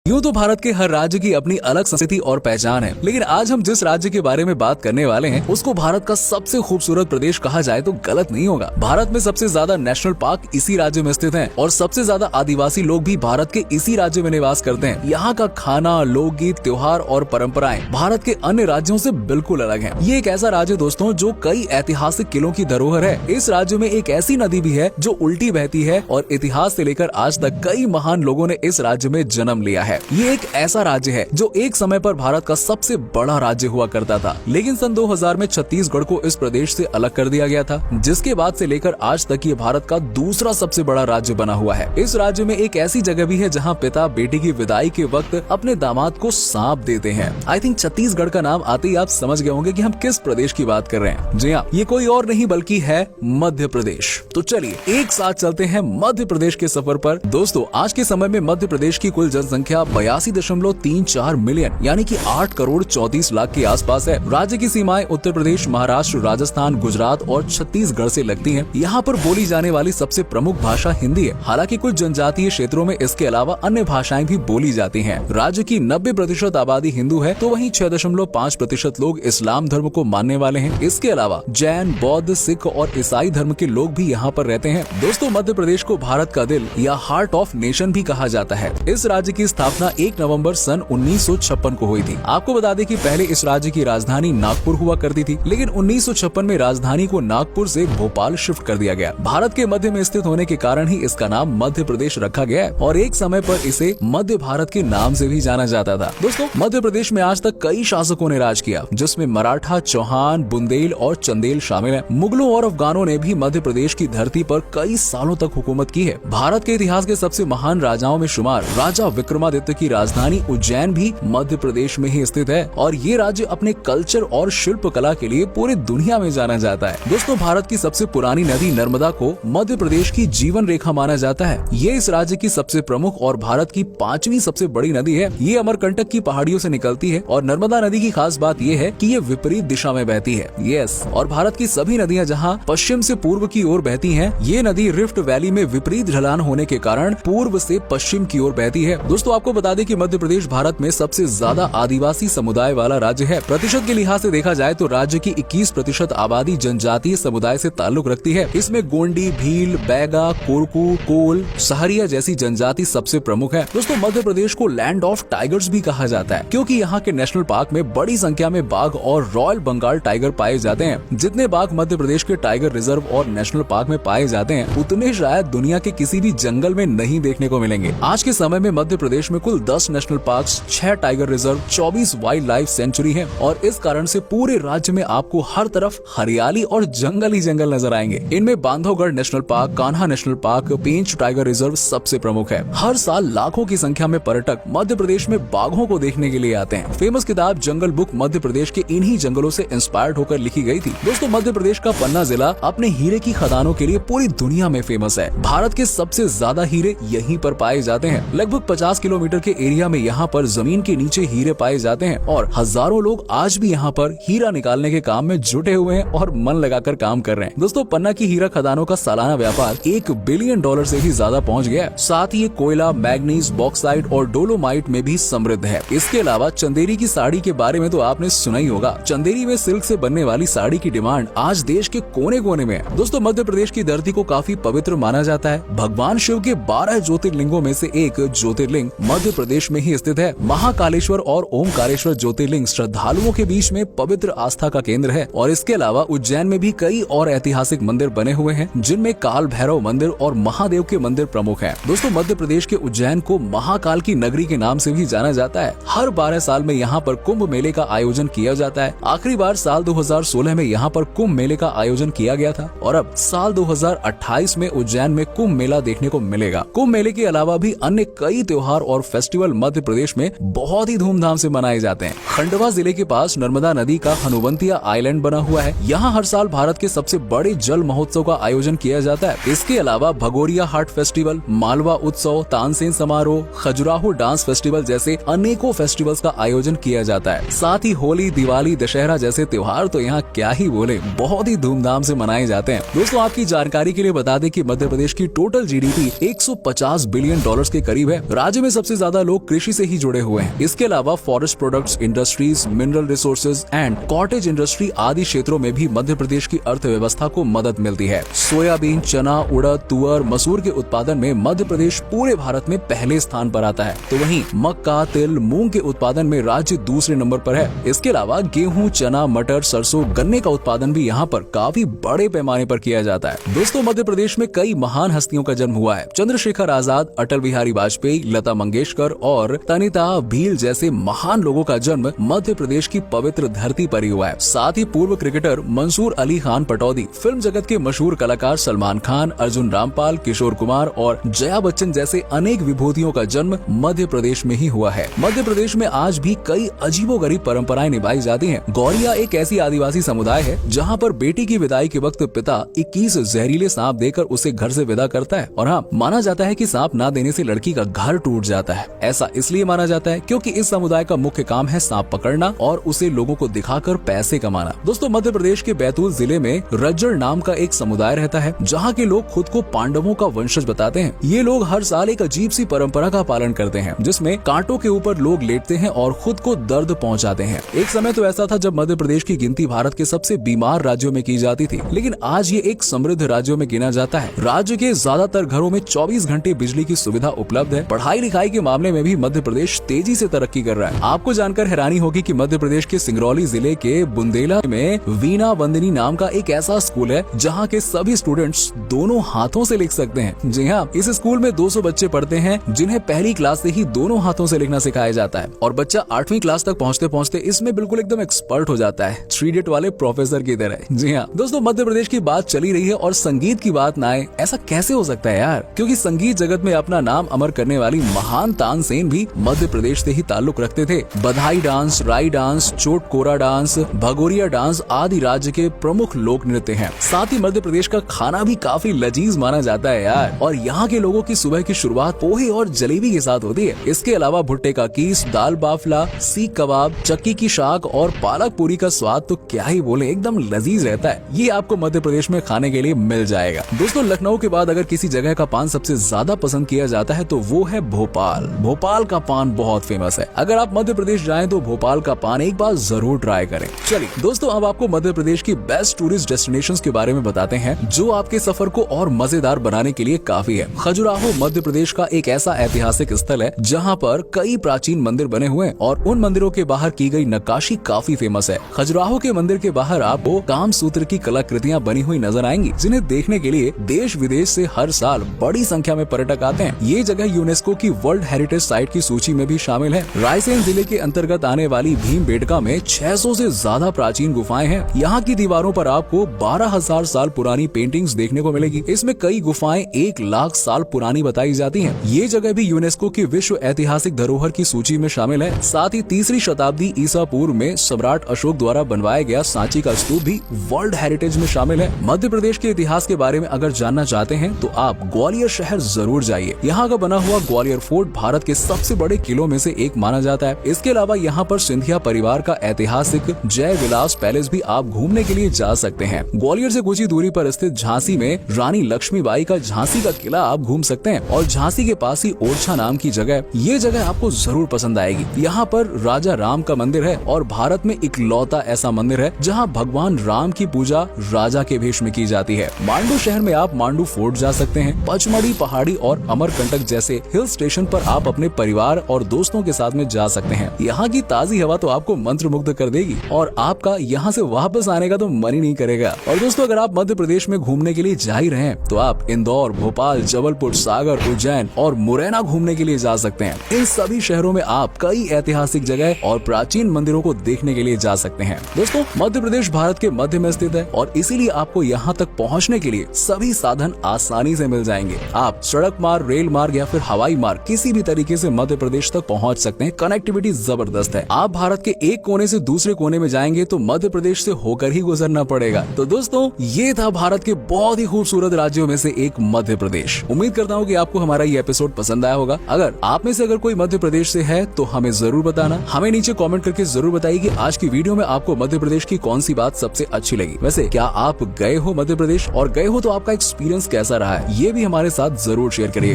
यूं तो भारत के हर राज्य की अपनी अलग संस्कृति और पहचान है, लेकिन आज हम जिस राज्य के बारे में बात करने वाले हैं उसको भारत का सबसे खूबसूरत प्रदेश कहा जाए तो गलत नहीं होगा। भारत में सबसे ज्यादा नेशनल पार्क इसी राज्य में स्थित हैं और सबसे ज्यादा आदिवासी लोग भी भारत के इसी राज्य में निवास करते हैं। यहाँ का खाना, लोकगीत, त्योहार और परंपराएं भारत के अन्य राज्यों से बिल्कुल अलग है। ये एक ऐसा राज्य दोस्तों जो कई ऐतिहासिक किलों की धरोहर है। इस राज्य में एक ऐसी नदी भी है जो उल्टी बहती है और इतिहास से लेकर आज तक कई महान लोगों ने इस राज्य में जन्म लिया है। ये एक ऐसा राज्य है जो एक समय पर भारत का सबसे बड़ा राज्य हुआ करता था, लेकिन सन 2000 में छत्तीसगढ़ को इस प्रदेश से अलग कर दिया गया था, जिसके बाद से लेकर आज तक ये भारत का दूसरा सबसे बड़ा राज्य बना हुआ है। इस राज्य में एक ऐसी जगह भी है जहाँ पिता बेटी की विदाई के वक्त अपने दामाद को सांप देते हैं। आई थिंक छत्तीसगढ़ का नाम आते ही आप समझ गए होंगे कि हम किस प्रदेश की बात कर रहे हैं। जी हाँ, ये कोई और नहीं बल्कि है मध्य प्रदेश। तो चलिए एक साथ चलते हैं मध्य प्रदेश के सफर पर। दोस्तों, आज के समय में मध्य प्रदेश की कुल जनसंख्या 82.34 मिलियन यानी कि 8 करोड़ 34 लाख के आसपास है। राज्य की सीमाएं उत्तर प्रदेश, महाराष्ट्र, राजस्थान, गुजरात और छत्तीसगढ़ से लगती हैं। यहाँ पर बोली जाने वाली सबसे प्रमुख भाषा हिंदी है। हालांकि कुछ जनजातीय क्षेत्रों में इसके अलावा अन्य भाषाएं भी बोली जाती हैं। राज्य की 90% आबादी हिंदू है, तो वहीं 6.5% लोग इस्लाम धर्म को मानने वाले हैं। इसके अलावा जैन, बौद्ध, सिख और ईसाई धर्म के लोग भी यहाँ पर रहते हैं। दोस्तों, मध्य प्रदेश को भारत का दिल या हार्ट ऑफ नेशन भी कहा जाता है। इस राज्य की स्थापना 1 नवंबर सन 1956 को हुई थी। आपको बता दें कि पहले इस राज्य की राजधानी नागपुर हुआ करती थी, लेकिन 1956 में राजधानी को नागपुर से भोपाल शिफ्ट कर दिया गया। भारत के मध्य में स्थित होने के कारण ही इसका नाम मध्य प्रदेश रखा गया है और एक समय पर इसे मध्य भारत के नाम से भी जाना जाता था। दोस्तों, मध्य प्रदेश में आज तक कई शासकों ने राज किया, जिसमें मराठा, चौहान, बुंदेल और चंदेल शामिल है। मुगलों और अफगानों ने भी मध्य प्रदेश की धरती पर कई सालों तक हुकूमत की है। भारत के इतिहास के सबसे महान राजाओं में शुमार राजा विक्रमादित्य की राजधानी उज्जैन भी मध्य प्रदेश में ही स्थित है और ये राज्य अपने कल्चर और शिल्प कला के लिए पूरी दुनिया में जाना जाता है। दोस्तों, भारत की सबसे पुरानी नदी नर्मदा को मध्य प्रदेश की जीवन रेखा माना जाता है। ये इस राज्य की सबसे प्रमुख और भारत की 5वीं सबसे बड़ी नदी है। ये अमरकंटक की पहाड़ियों से निकलती है और नर्मदा नदी की खास बात ये है कि ये विपरीत दिशा में बहती है। यस, और भारत की सभी नदियाँ जहाँ पश्चिम से पूर्व की ओर बहती है, ये नदी रिफ्ट वैली में विपरीत ढलान होने के कारण पूर्व से पश्चिम की ओर बहती है। दोस्तों, आपको बता दें कि मध्य प्रदेश भारत में सबसे ज्यादा आदिवासी समुदाय वाला राज्य है। प्रतिशत के लिहाज से देखा जाए तो राज्य की 21% आबादी जनजातीय समुदाय से ताल्लुक रखती है। इसमें गोंडी, भील, बैगा, कोरकू, कोल, सहरिया जैसी जनजाति सबसे प्रमुख है। दोस्तों, मध्य प्रदेश को लैंड ऑफ टाइगर्स भी कहा जाता है, क्योंकि यहाँ के नेशनल पार्क में बड़ी संख्या में बाघ और रॉयल बंगाल टाइगर पाए जाते हैं। जितने बाघ मध्य प्रदेश के टाइगर रिजर्व और नेशनल पार्क में पाए जाते हैं, उतने शायद दुनिया के किसी भी जंगल में नहीं देखने को मिलेंगे। आज के समय में मध्य प्रदेश में कुल 10 national parks, 6 tiger reserve, 24 wild life sanctuary है और इस कारण से पूरे राज्य में आपको हर तरफ हरियाली और जंगल ही जंगल नजर आएंगे। इनमें Bandhavgarh national park, Kanha national park, Pench tiger reserve सबसे प्रमुख है। हर साल लाखों की संख्या में पर्यटक मध्य प्रदेश में बाघों को देखने के लिए आते हैं। फेमस किताब जंगल बुक मध्य प्रदेश के इन्हीं जंगलों से इंस्पायर्ड होकर लिखी गई थी। दोस्तों, मध्य प्रदेश का पन्ना जिला अपने हीरे की खदानों के लिए पूरी दुनिया में फेमस है। भारत के सबसे ज्यादा हीरे यहीं पर पाए जाते हैं। लगभग 50 किलोमीटर के एरिया में यहाँ पर जमीन के नीचे हीरे पाए जाते हैं और हजारों लोग आज भी यहाँ पर हीरा निकालने के काम में जुटे हुए हैं और मन लगाकर काम कर रहे हैं। दोस्तों, पन्ना की हीरा खदानों का सालाना व्यापार $1 बिलियन से भी ज्यादा पहुँच गया है। साथ ही ये कोयला, मैग्नीज, बॉक्साइट और डोलोमाइट में भी समृद्ध है। इसके अलावा चंदेरी की साड़ी के बारे में तो आपने सुना ही होगा। चंदेरी में सिल्क से बनने वाली साड़ी की डिमांड आज देश के कोने कोने में है। दोस्तों, मध्य प्रदेश की धरती को काफी पवित्र माना जाता है। भगवान शिव के 12 ज्योतिर्लिंगों में से एक ज्योतिर्लिंग मध्य प्रदेश में ही स्थित है। महाकालेश्वर और ओमकारेश्वर ज्योतिर्लिंग श्रद्धालुओं के बीच में पवित्र आस्था का केंद्र है और इसके अलावा उज्जैन में भी कई और ऐतिहासिक मंदिर बने हुए हैं, जिनमें काल भैरव मंदिर और महादेव के मंदिर प्रमुख हैं। दोस्तों, मध्य प्रदेश के उज्जैन को महाकाल की नगरी के नाम से भी जाना जाता है। हर 12 साल में यहाँ पर कुंभ मेले का आयोजन किया जाता है। आखिरी बार साल 2016 में यहाँ पर कुंभ मेले का आयोजन किया गया था और अब साल 2028 में उज्जैन में कुंभ मेला देखने को मिलेगा। कुंभ मेले के अलावा भी अन्य कई त्योहार और फेस्टिवल मध्य प्रदेश में बहुत ही धूमधाम से मनाए जाते हैं। खंडवा जिले के पास नर्मदा नदी का हनुवंतिया आइलैंड बना हुआ है। यहाँ हर साल भारत के सबसे बड़े जल महोत्सव का आयोजन किया जाता है। इसके अलावा भगोरिया हाट फेस्टिवल, मालवा उत्सव, तानसेन समारोह, खजुराहो डांस फेस्टिवल जैसे अनेकों फेस्टिवल्स का आयोजन किया जाता है। साथ ही होली, दिवाली, दशहरा जैसे त्योहार तो यहाँ क्या ही बोले, बहुत ही धूमधाम से मनाए जाते हैं। दोस्तों, आपकी जानकारी के लिए बता दें कि मध्य प्रदेश की टोटल GDP $150 बिलियन के करीब है। राज्य में सबसे सबसे ज्यादा लोग कृषि से ही जुड़े हुए हैं। इसके अलावा forest products, industries, mineral resources and cottage industry आदि क्षेत्रों में भी मध्य प्रदेश की अर्थव्यवस्था को मदद मिलती है। सोयाबीन, चना, उड़द, तुअर, मसूर के उत्पादन में मध्य प्रदेश पूरे भारत में पहले स्थान पर आता है, तो वहीं मक्का, तिल, मूंग के उत्पादन में राज्य दूसरे नंबर पर है। इसके अलावा गेहूं, चना, मटर, सरसों, गन्ने का उत्पादन भी यहाँ पर काफी बड़े पैमाने पर किया जाता है। दोस्तों, मध्य प्रदेश में कई महान हस्तियों का जन्म हुआ है। चंद्रशेखर आजाद, अटल बिहारी वाजपेयी, लता मंगेशकर और तनिता भील जैसे महान लोगों का जन्म मध्य प्रदेश की पवित्र धरती पर ही हुआ है। साथ ही पूर्व क्रिकेटर मंसूर अली खान पटौदी, फिल्म जगत के मशहूर कलाकार सलमान खान, अर्जुन रामपाल, किशोर कुमार और जया बच्चन जैसे अनेक विभूतियों का जन्म मध्य प्रदेश में ही हुआ है। मध्य प्रदेश में आज भी कई अजीबोगरीब परंपराएं निभाई जाती हैं। गौरिया एक ऐसी आदिवासी समुदाय है जहां पर बेटी की विदाई के वक्त पिता 21 जहरीले सांप देकर उसे घर से विदा करता है। और हाँ, माना जाता है कि सांप ना देने से लड़की का घर टूट जाता है। ऐसा इसलिए माना जाता है क्योंकि इस समुदाय का मुख्य काम है सांप पकड़ना और उसे लोगों को दिखाकर पैसे कमाना। दोस्तों, मध्य प्रदेश के बैतूल जिले में रज्जड़ नाम का एक समुदाय रहता है जहाँ के लोग खुद को पांडवों का वंशज बताते हैं। ये लोग हर साल एक अजीब सी परंपरा का पालन करते हैं जिसमें कांटों के ऊपर लोग लेटते हैं और खुद को दर्द पहुंचाते हैं। एक समय तो ऐसा था जब मध्य प्रदेश की गिनती भारत के सबसे बीमार राज्यों में की जाती थी, लेकिन आज ये एक समृद्ध राज्यों में गिना जाता है। राज्य के ज्यादातर घरों में 24 घंटे बिजली की सुविधा उपलब्ध है। पढ़ाई लिखाई के मामले में भी मध्य प्रदेश तेजी से तरक्की कर रहा है। आपको जानकर हैरानी होगी कि मध्य प्रदेश के सिंगरौली जिले के बुंदेला में वीणा वंदनी नाम का एक ऐसा स्कूल है जहाँ के सभी स्टूडेंट्स दोनों हाथों से लिख सकते हैं। जी हाँ, इस स्कूल में 200 बच्चे पढ़ते हैं जिन्हें पहली क्लास से ही दोनों हाथों से लिखना सिखाया जाता है और बच्चा 8वीं क्लास तक पहुँचते पहुँचते इसमें बिल्कुल एकदम एक्सपर्ट हो जाता है, 3 इडियट वाले प्रोफेसर की तरह। जी हाँ दोस्तों, मध्य प्रदेश की बात चली रही है और संगीत की बात ना आए, ऐसा कैसे हो सकता है यार? क्योंकि संगीत जगत में अपना नाम अमर करने वाली महान तानसेन भी मध्य प्रदेश से ही ताल्लुक रखते थे। बधाई डांस, राई डांस, चोट कोरा डांस, भगोरिया डांस आदि राज्य के प्रमुख लोक नृत्य हैं। साथ ही मध्य प्रदेश का खाना भी काफी लजीज माना जाता है यार, और यहाँ के लोगों की सुबह की शुरुआत पोहे और जलेबी के साथ होती है। इसके अलावा भुट्टे का कीस, दाल बाफला, सीख कबाब, चक्की की शाक और पालक पूरी का स्वाद तो क्या ही बोले, एकदम लजीज रहता है। ये आपको मध्य प्रदेश में खाने के लिए मिल जाएगा। दोस्तों, लखनऊ के बाद अगर किसी जगह का पान सबसे ज्यादा पसंद किया जाता है तो वो है भोपाल। भोपाल का पान बहुत फेमस है। अगर आप मध्य प्रदेश जाएं तो भोपाल का पान एक बार जरूर ट्राई करें। चलिए दोस्तों, अब आपको मध्य प्रदेश की बेस्ट टूरिस्ट डेस्टिनेशंस के बारे में बताते हैं जो आपके सफर को और मजेदार बनाने के लिए काफी है। खजुराहो मध्य प्रदेश का एक ऐसा ऐतिहासिक स्थल है जहाँ पर कई प्राचीन मंदिर बने हुए हैं और उन मंदिरों के बाहर की गई नक्काशी काफी फेमस है। खजुराहो के मंदिर के बाहर आपको कामसूत्र की कलाकृतियाँ बनी हुई नजर आएंगी जिन्हें देखने के लिए देश विदेश से हर साल बड़ी संख्या में पर्यटक आते हैं। ये जगह यूनेस्को की वर्ल्ड हेरिटेज साइट की सूची में भी शामिल है। रायसेन जिले के अंतर्गत आने वाली भीमबेटका में 600 से ज्यादा प्राचीन गुफाएं हैं। यहाँ की दीवारों पर आपको 12,000 साल पुरानी पेंटिंग्स देखने को मिलेगी। इसमें कई गुफाएं 1 लाख साल पुरानी बताई जाती हैं। ये जगह भी यूनेस्को की विश्व ऐतिहासिक धरोहर की सूची में शामिल है। साथ ही 3री शताब्दी ईसा पूर्व में सम्राट अशोक द्वारा बनवाया गया सांची का स्तूप भी वर्ल्ड हेरिटेज में शामिल है। मध्य प्रदेश के इतिहास के बारे में अगर जानना चाहते हैं तो आप ग्वालियर शहर जरूर जाइए। यहाँ का बना हुआ ग्वालियर फोर्ट भारत के सबसे बड़े किलों में से एक माना जाता है। इसके अलावा यहाँ पर सिंधिया परिवार का ऐतिहासिक जय विलास पैलेस भी आप घूमने के लिए जा सकते हैं। ग्वालियर से कुछ ही दूरी पर स्थित झांसी में रानी लक्ष्मीबाई का झांसी का किला आप घूम सकते हैं और झांसी के पास ही ओरछा नाम की जगह, ये जगह आपको जरूर पसंद आएगी। यहाँ पर राजा राम का मंदिर है और भारत में इकलौता ऐसा मंदिर है जहाँ भगवान राम की पूजा राजा के भेष में की जाती है। मांडू शहर में आप मांडू फोर्ट जा सकते हैं। पचमढ़ी पहाड़ी और अमरकंटक जैसे हिल स्टेशन पर आप अपने परिवार और दोस्तों के साथ में जा सकते हैं। यहाँ की ताजी हवा तो आपको मंत्रमुग्ध कर देगी और आपका यहाँ से वापस आने का तो मन ही नहीं करेगा। और दोस्तों, अगर आप मध्य प्रदेश में घूमने के लिए जा ही रहे हैं तो आप इंदौर, भोपाल, जबलपुर, सागर, उज्जैन और मुरैना घूमने के लिए जा सकते हैं। इन सभी शहरों में आप कई ऐतिहासिक जगह और प्राचीन मंदिरों को देखने के लिए जा सकते हैं। दोस्तों, मध्य प्रदेश भारत के मध्य में स्थित है और इसीलिए आपको यहाँ तक पहुँचने के लिए सभी साधन आसानी से मिल जाएंगे। आप सड़क मार्ग, रेल मार्ग या फिर हवाई मार्ग किसी भी तरीके से मध्य प्रदेश तक पहुँच सकते हैं। कनेक्टिविटी जबरदस्त है। आप भारत के एक कोने से दूसरे कोने में जाएंगे तो मध्य प्रदेश से होकर ही गुजरना पड़ेगा। तो दोस्तों, ये था भारत के बहुत ही खूबसूरत राज्यों में से एक मध्य प्रदेश। उम्मीद करता हूँ कि आपको हमारा ये एपिसोड पसंद आया होगा। अगर आप में से अगर कोई मध्य प्रदेश से है तो हमें जरूर बताना। हमें नीचे कमेंट करके जरूर बताइए कि आज की वीडियो में आपको मध्य प्रदेश की कौन सी बात सबसे अच्छी लगी। वैसे क्या आप गए हो मध्य प्रदेश, और गए हो तो आपका एक्सपीरियंस कैसा रहा है, ये भी हमारे साथ जरूर शेयर करिए।